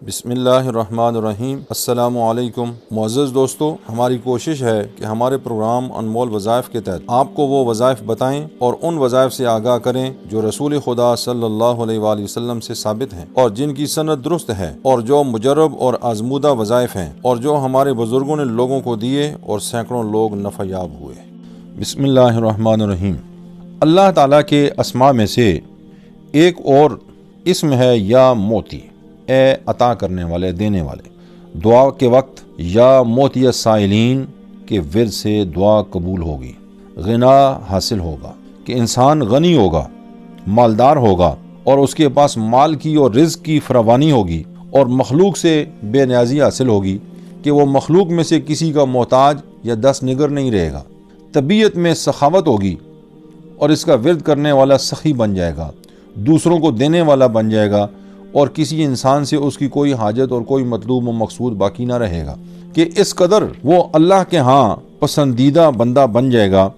بسم اللہ الرحمن الرحیم۔ السلام علیکم معزز دوستو، ہماری کوشش ہے کہ ہمارے پروگرام انمول وظائف کے تحت آپ کو وہ وظائف بتائیں اور ان وظائف سے آگاہ کریں جو رسول خدا صلی اللہ علیہ وآلہ وسلم سے ثابت ہیں اور جن کی سند درست ہے، اور جو مجرب اور آزمودہ وظائف ہیں اور جو ہمارے بزرگوں نے لوگوں کو دیے اور سینکڑوں لوگ نفع یاب ہوئے۔ بسم اللہ الرحمن الرحیم۔ اللہ تعالیٰ کے اسماء میں سے ایک اور اسم ہے یا موتی، اے عطا کرنے والے، دینے والے۔ دعا کے وقت یا موتی السائلین کے ورد سے دعا قبول ہوگی، غنا حاصل ہوگا کہ انسان غنی ہوگا، مالدار ہوگا اور اس کے پاس مال کی اور رزق کی فراوانی ہوگی، اور مخلوق سے بے نیازی حاصل ہوگی کہ وہ مخلوق میں سے کسی کا محتاج یا دست نگر نہیں رہے گا۔ طبیعت میں سخاوت ہوگی اور اس کا ورد کرنے والا سخی بن جائے گا، دوسروں کو دینے والا بن جائے گا، اور کسی انسان سے اس کی کوئی حاجت اور کوئی مطلوب و مقصود باقی نہ رہے گا، کہ اس قدر وہ اللہ کے ہاں پسندیدہ بندہ بن جائے گا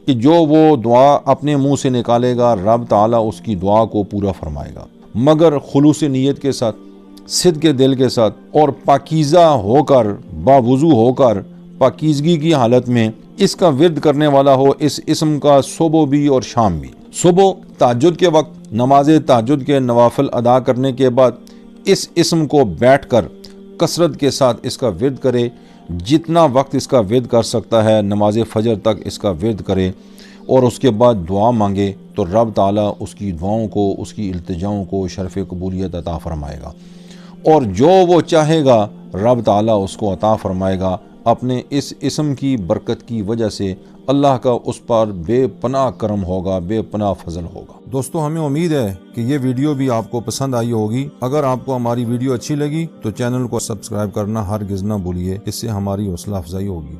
کہ جو وہ دعا اپنے منہ سے نکالے گا رب تعالیٰ اس کی دعا کو پورا فرمائے گا، مگر خلوص نیت کے ساتھ، صدق کے دل کے ساتھ، اور پاکیزہ ہو کر، باوضو ہو کر، پاکیزگی کی حالت میں اس کا ورد کرنے والا ہو، اس اسم کا صبح بھی اور شام بھی۔ صبح تہجد کے وقت نماز تہجد کے نوافل ادا کرنے کے بعد اس اسم کو بیٹھ کر کثرت کے ساتھ اس کا ورد کرے، جتنا وقت اس کا ورد کر سکتا ہے نماز فجر تک اس کا ورد کرے، اور اس کے بعد دعا مانگے تو رب تعالیٰ اس کی دعاؤں کو، اس کی التجاؤں کو شرف قبولیت عطا فرمائے گا، اور جو وہ چاہے گا رب تعالیٰ اس کو عطا فرمائے گا۔ اپنے اس اسم کی برکت کی وجہ سے اللہ کا اس پر بے پناہ کرم ہوگا، بے پناہ فضل ہوگا۔ دوستو، ہمیں امید ہے کہ یہ ویڈیو بھی آپ کو پسند آئی ہوگی۔ اگر آپ کو ہماری ویڈیو اچھی لگی تو چینل کو سبسکرائب کرنا ہرگز نہ بھولیے، اس سے ہماری حوصلہ افزائی ہوگی۔